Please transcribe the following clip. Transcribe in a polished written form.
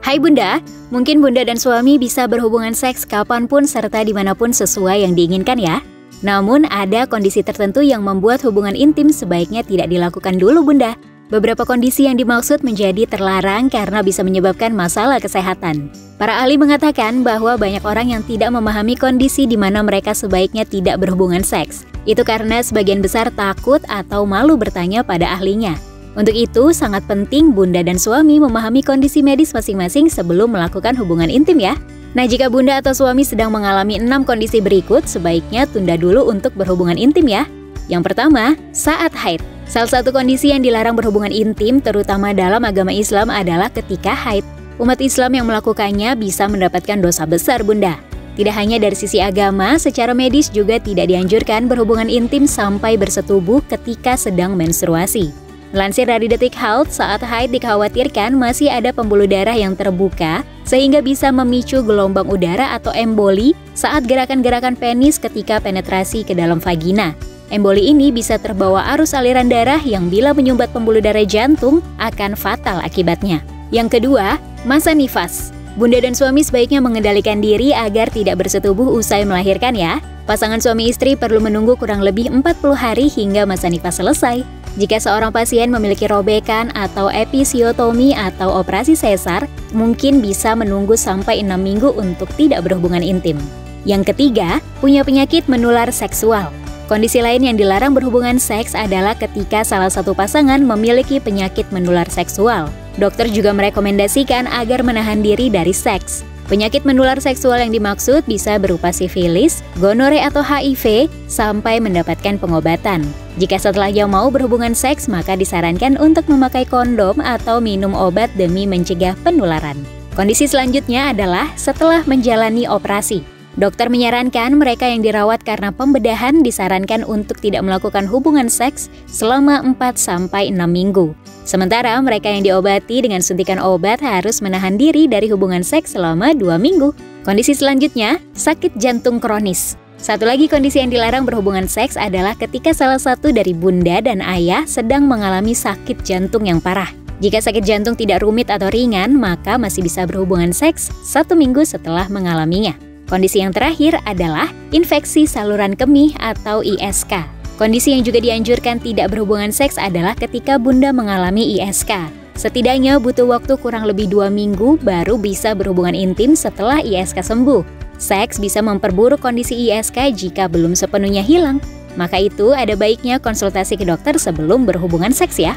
Hai Bunda, mungkin Bunda dan suami bisa berhubungan seks kapanpun serta dimanapun sesuai yang diinginkan ya. Namun ada kondisi tertentu yang membuat hubungan intim sebaiknya tidak dilakukan dulu Bunda. Beberapa kondisi yang dimaksud menjadi terlarang karena bisa menyebabkan masalah kesehatan. Para ahli mengatakan bahwa banyak orang yang tidak memahami kondisi di mana mereka sebaiknya tidak berhubungan seks. Itu karena sebagian besar takut atau malu bertanya pada ahlinya. Untuk itu, sangat penting Bunda dan suami memahami kondisi medis masing-masing sebelum melakukan hubungan intim ya. Nah, jika Bunda atau suami sedang mengalami 6 kondisi berikut, sebaiknya tunda dulu untuk berhubungan intim ya. Yang pertama, saat haid. Salah satu kondisi yang dilarang berhubungan intim, terutama dalam agama Islam adalah ketika haid. Umat Islam yang melakukannya bisa mendapatkan dosa besar Bunda. Tidak hanya dari sisi agama, secara medis juga tidak dianjurkan berhubungan intim sampai bersetubuh ketika sedang menstruasi. Lansir dari Detik Health, saat haid dikhawatirkan masih ada pembuluh darah yang terbuka sehingga bisa memicu gelombang udara atau emboli saat gerakan-gerakan penis ketika penetrasi ke dalam vagina. Emboli ini bisa terbawa arus aliran darah yang bila menyumbat pembuluh darah jantung akan fatal akibatnya. Yang kedua, masa nifas. Bunda dan suami sebaiknya mengendalikan diri agar tidak bersetubuh usai melahirkan ya. Pasangan suami istri perlu menunggu kurang lebih 40 hari hingga masa nifas selesai. Jika seorang pasien memiliki robekan atau episiotomi atau operasi sesar, mungkin bisa menunggu sampai 6 minggu untuk tidak berhubungan intim. Yang ketiga, punya penyakit menular seksual. Kondisi lain yang dilarang berhubungan seks adalah ketika salah satu pasangan memiliki penyakit menular seksual. Dokter juga merekomendasikan agar menahan diri dari seks. Penyakit menular seksual yang dimaksud bisa berupa sifilis, gonore atau HIV, sampai mendapatkan pengobatan. Jika setelahnya mau berhubungan seks, maka disarankan untuk memakai kondom atau minum obat demi mencegah penularan. Kondisi selanjutnya adalah setelah menjalani operasi. Dokter menyarankan mereka yang dirawat karena pembedahan disarankan untuk tidak melakukan hubungan seks selama 4-6 minggu. Sementara mereka yang diobati dengan suntikan obat harus menahan diri dari hubungan seks selama 2 minggu. Kondisi selanjutnya, sakit jantung kronis. Satu lagi kondisi yang dilarang berhubungan seks adalah ketika salah satu dari bunda dan ayah sedang mengalami sakit jantung yang parah. Jika sakit jantung tidak rumit atau ringan, maka masih bisa berhubungan seks 1 minggu setelah mengalaminya. Kondisi yang terakhir adalah infeksi saluran kemih atau ISK. Kondisi yang juga dianjurkan tidak berhubungan seks adalah ketika bunda mengalami ISK. Setidaknya butuh waktu kurang lebih 2 minggu baru bisa berhubungan intim setelah ISK sembuh. Seks bisa memperburuk kondisi ISK jika belum sepenuhnya hilang. Maka itu ada baiknya konsultasi ke dokter sebelum berhubungan seks ya.